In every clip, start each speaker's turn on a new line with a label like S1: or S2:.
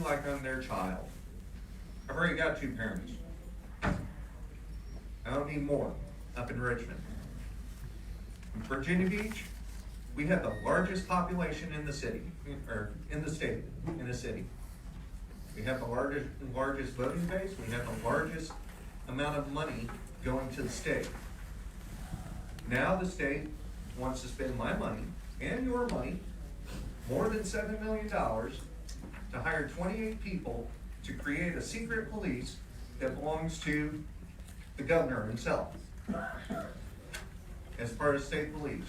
S1: like I'm their child. I've already got 2 parents. I don't need more up in Richmond. In Virginia Beach, we have the largest population in the city, or in the state, in the city. We have the largest voting base, we have the largest amount of money going to the state. Now the state wants to spend my money and your money, more than $7 million, to hire 28 people to create a secret police that belongs to the governor himself, as part of state police.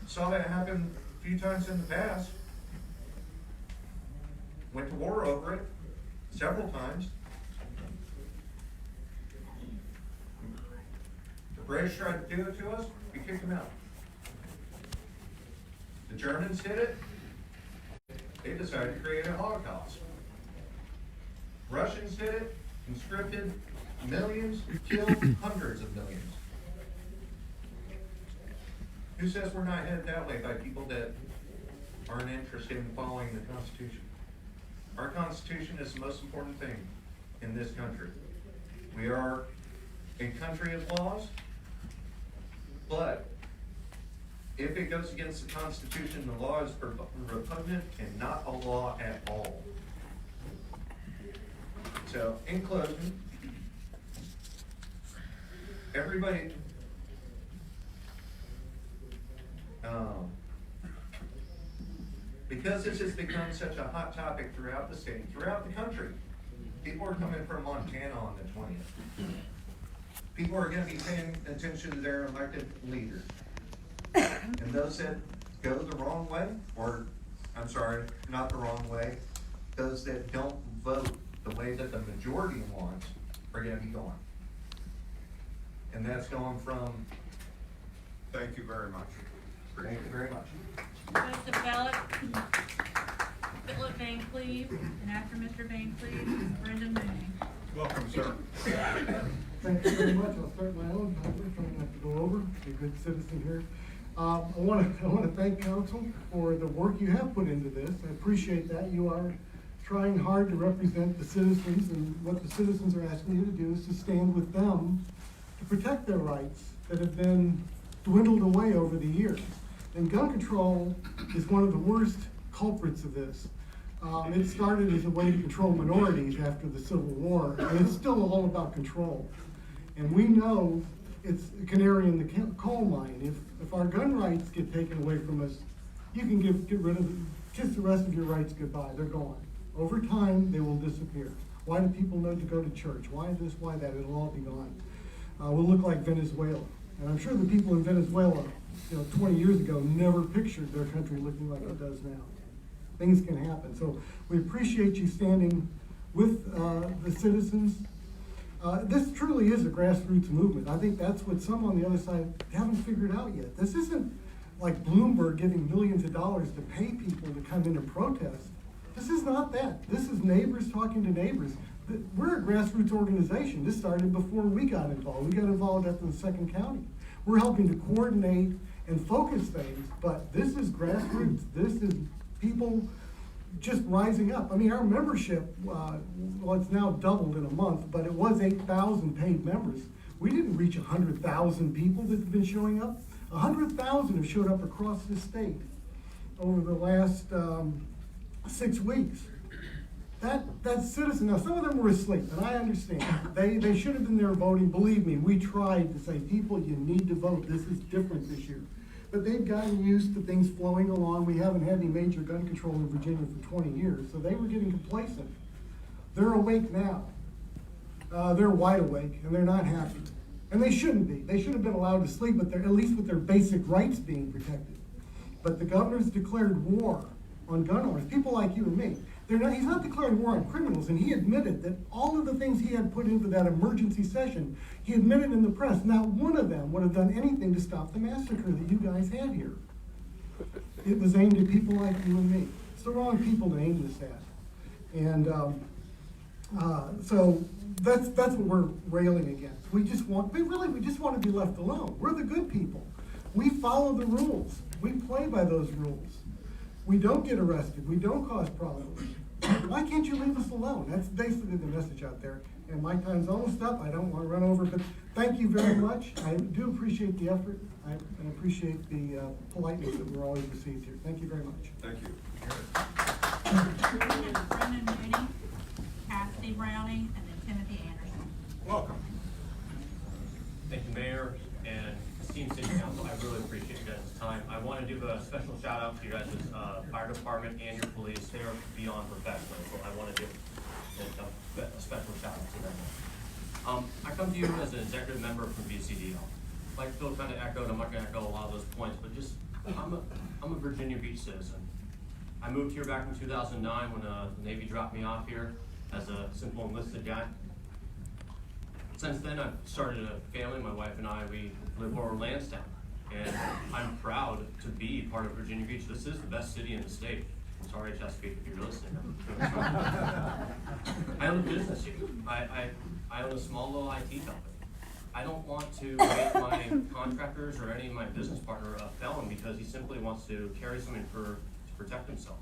S1: Saw that happen a few times in the past. Went to war over it several times. The British tried to do it to us, we kicked them out. The Germans did it, they decided to create a Holocaust. Russians did it, conscripted millions, killed hundreds of millions. Who says we're not headed that way by people that aren't interested in following the Constitution? Our Constitution is the most important thing in this country. We are a country of laws, but if it goes against the Constitution, the law is repugnant and not a law at all. So, in closing, everybody, because this has become such a hot topic throughout the state, throughout the country, people are coming from Montana on the 20th. People are going to be paying attention to their elected leaders. And those that go the wrong way, or, I'm sorry, not the wrong way, those that don't vote the way that the majority wants are going to be gone. And that's going from.
S2: Thank you very much.
S1: Thank you very much.
S3: Goes to ballot. Philip Van Cleve, and after Mr. Van Cleve, Brendan Mooney.
S2: Welcome, sir.
S4: Thank you very much. I'll start my own. I'm trying not to go over. Be a good citizen here. I want to thank council for the work you have put into this. I appreciate that. You are trying hard to represent the citizens, and what the citizens are asking you to do is to stand with them to protect their rights that have been dwindled away over the years. And gun control is one of the worst culprits of this. It started as a way to control minorities after the Civil War, and it's still all about control. And we know it's a canary in the coal mine. If our gun rights get taken away from us, you can get rid of them, kiss the rest of your rights goodbye. They're gone. Over time, they will disappear. Why do people need to go to church? Why this, why that? It'll all be gone. We'll look like Venezuela. And I'm sure the people in Venezuela, 20 years ago never pictured their country looking like it does now. Things can happen. So we appreciate you standing with the citizens. This truly is a grassroots movement. I think that's what some on the other side haven't figured out yet. This isn't like Bloomberg giving millions of dollars to pay people to come in and protest. This is not that. This is neighbors talking to neighbors. We're a grassroots organization. This started before we got involved. We got involved after the second county. We're helping to coordinate and focus things, but this is grassroots. This is people just rising up. I mean, our membership, well, it's now doubled in a month, but it was 8,000 paid members. We didn't reach 100,000 people that have been showing up. 100,000 have showed up across the state over the last 6 weeks. That's citizen. Now, some of them were asleep, and I understand. They should have been there voting. Believe me, we tried to say, people, you need to vote. This is different this year. But they've gotten used to things flowing along. We haven't had any major gun control in Virginia for 20 years, so they were getting complacent. They're awake now. They're wide awake, and they're not happy. And they shouldn't be. They should have been allowed to sleep, but they're at least with their basic rights being protected. But the governor's declared war on gun owners, people like you and me. He's not declaring war on criminals, and he admitted that all of the things he had put into that emergency session, he admitted in the press, not one of them would have done anything to stop the massacre that you guys had here. It was aimed at people like you and me. It's the wrong people to aim this at. And so that's what we're railing against. We just want to be left alone. We're the good people. We follow the rules. We play by those rules. we don't get arrested, we don't cause problems. Why can't you leave us alone? That's basically the message out there. And my time's almost up, I don't wanna run over, but thank you very much. I do appreciate the effort, I appreciate the politeness that we're always received here. Thank you very much.
S2: Thank you.
S3: We have Brendan Mooney, Cassidy Browning, and then Timothy Anderson.
S2: Welcome.
S5: Thank you, Mayor and esteemed City Council. I really appreciate you guys' time. I want to give a special shout out to you guys' fire department and your police. They are beyond professional, so I want to give a special shout out to them. I come to you as an executive member from VCDL. Like Phil kind of echoed, I'm not going to echo a lot of those points, but just I'm a Virginia Beach citizen. I moved here back in 2009 when the Navy dropped me off here as a simple enlisted guy. Since then, I've started a family. My wife and I, we live over Lansdowne, and I'm proud to be part of Virginia Beach. This is the best city in the state. Sorry, Chesapeake, if you're listening. I own a business here. I own a small little IT company. I don't want to make my contractors or any of my business partner a felon because he simply wants to carry something to protect himself.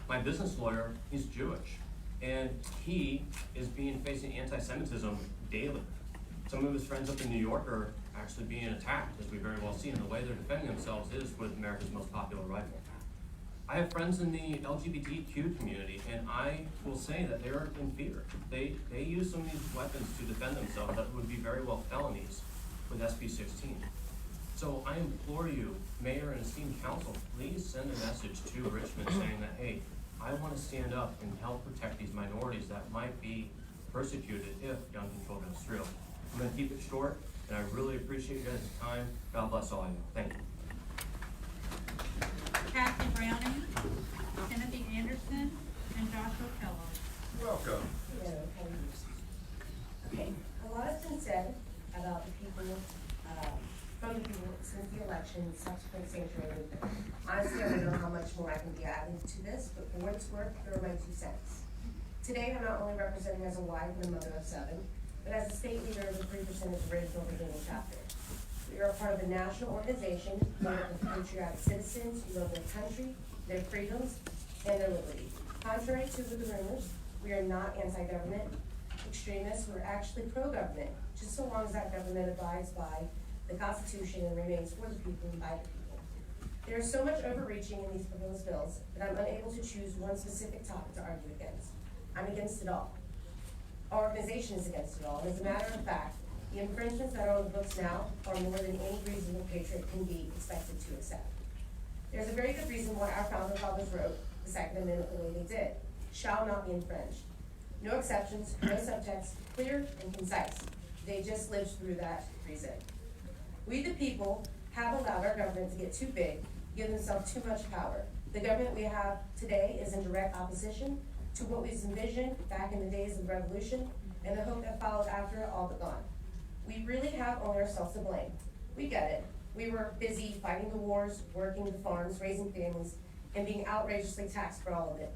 S5: My business lawyer, he's Jewish, and he is facing anti-Semitism daily. Some of his friends up in New York are actually being attacked, as we very well see, and the way they're defending themselves is with America's most popular rifle. I have friends in the LGBTQ community, and I will say that they're in fear. They use some of these weapons to defend themselves that would be very well felonies with SB 16. So I implore you, Mayor and esteemed council, please send a message to Richmond saying that, hey, I want to stand up and help protect these minorities that might be persecuted if gun control goes through. I'm going to keep it short, and I really appreciate you guys' time. God bless all of you. Thank you.
S3: Kathy Browning, Timothy Anderson, and Joshua Kellogg.
S2: Welcome.
S6: Okay, a lot has been said about the people, from the people since the election, subsequent sanctuary movement. Honestly, I don't know how much more I can be adding to this, but for what it's worth, here are my 2 cents. Today, I'm not only representing as a wife and a mother of 7, but as a state leader of the 3% Original Virginia chapter. We are a part of a national organization made up of patriotic citizens who love their country, their freedoms, and their liberty. Contrary to the rumors, we are not anti-government extremists. We're actually pro-government, just so long as that government abides by the Constitution and remains for the people and by the people. There is so much overreaching in these proposed bills that I'm unable to choose one specific topic to argue against. I'm against it all. Our organization is against it all, and as a matter of fact, the infringements that are on the books now are more than any reasonable patriot can be expected to accept. There's a very good reason why our founding fathers wrote the Second Amendment the way they did. Shall not be infringed. No exceptions, no subjects, clear and concise. They just lived through that reason. We the people have allowed our government to get too big, give themselves too much power. The government we have today is in direct opposition to what we envisioned back in the days of the revolution and the hope that followed after it all but gone. We really have only ourselves to blame. We get it. We were busy fighting the wars, working the farms, raising families, and being outrageously taxed for all of it.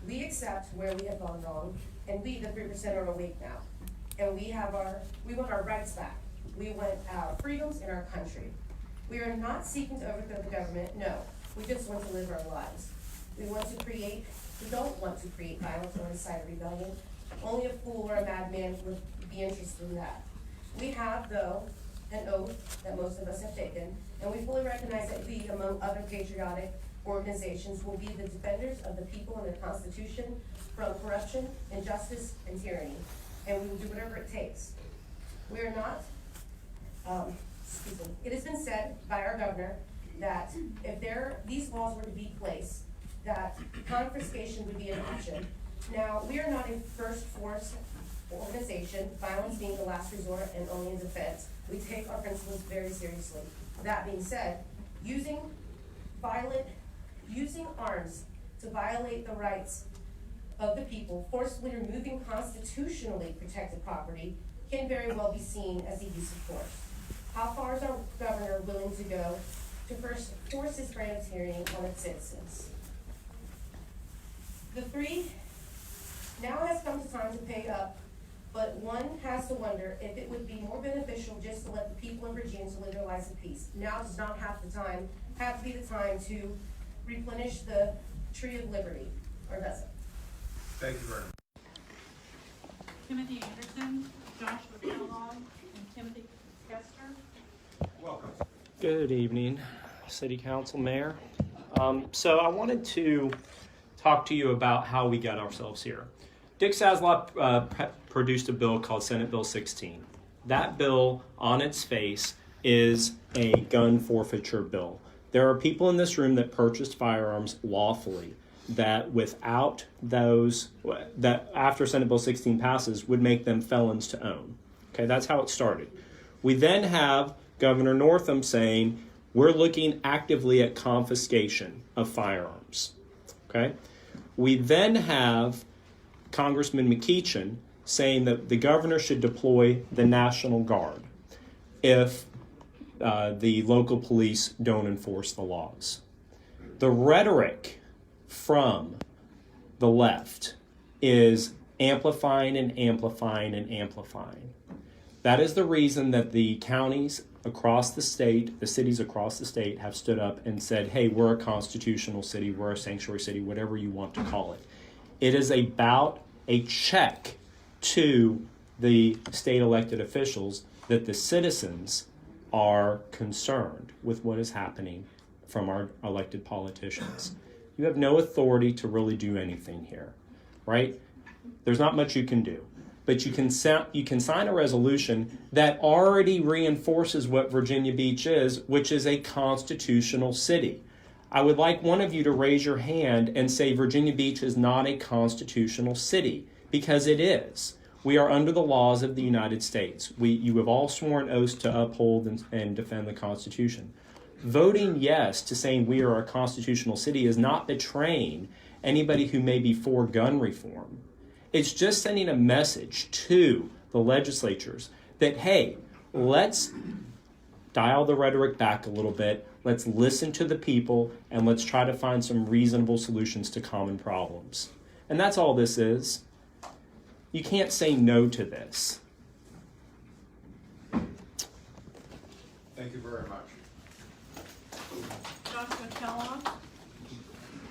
S6: We accept where we have gone wrong, and we, the 3%, are awake now. And we want our rights back. We want our freedoms in our country. We are not seeking to overthrow the government, no. We just want to live our lives. We don't want to create violence or incite rebellion. Only a fool or a madman would be interested in that. We have, though, an oath that most of us have taken, and we fully recognize that we, among other patriotic organizations, will be the defenders of the people and their Constitution from corruption, injustice, and tyranny, and we will do whatever it takes. We are not, it has been said by our governor that if these laws were to be placed, that confiscation would be an option. Now, we are not a first force organization, violence being the last resort and only in defense. We take our principles very seriously. That being said, using arms to violate the rights of the people, forcibly removing constitutionally protected property, can very well be seen as a use of force. How far is our governor willing to go to first force his brand of tyranny on its citizens? The 3 now has come to time to pay up, but one has to wonder if it would be more beneficial just to let the people of Virginia to live their lives in peace. Now does not have to be the time to replenish the tree of liberty, or does it?
S2: Thank you very much.
S3: Timothy Anderson, Joshua Kellogg, and Timothy Kester.
S2: Welcome.
S7: Good evening, City Council, Mayor. So I wanted to talk to you about how we got ourselves here. Dick Saslop produced a bill called Senate Bill 16. That bill, on its face, is a gun forfeiture bill. There are people in this room that purchased firearms lawfully that without those, that after Senate Bill 16 passes, would make them felons to own. Okay, that's how it started. We then have Governor Northam saying, we're looking actively at confiscation of firearms. Okay? We then have Congressman McEachin saying that the governor should deploy the National Guard if the local police don't enforce the laws. The rhetoric from the left is amplifying and amplifying and amplifying. That is the reason that the counties across the state, the cities across the state, have stood up and said, hey, we're a constitutional city, we're a sanctuary city, whatever you want to call it. It is about a check to the state elected officials that the citizens are concerned with what is happening from our elected politicians. You have no authority to really do anything here, right? There's not much you can do. But you can sign a resolution that already reinforces what Virginia Beach is, which is a constitutional city. I would like one of you to raise your hand and say Virginia Beach is not a constitutional city, because it is. We are under the laws of the United States. You have all sworn oaths to uphold and defend the Constitution. Voting yes to saying we are a constitutional city is not betraying anybody who may be for gun reform. It's just sending a message to the legislatures that, hey, let's dial the rhetoric back a little bit, let's listen to the people, and let's try to find some reasonable solutions to common problems. And that's all this is. You can't say no to this.
S2: Thank you very much.
S3: Joshua Kellogg,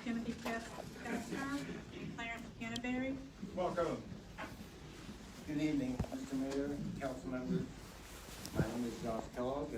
S3: Timothy Kester, Clarence Canterbury.
S2: Welcome.
S8: Good evening, Mr. Mayor, council members. My name is Josh Kellogg.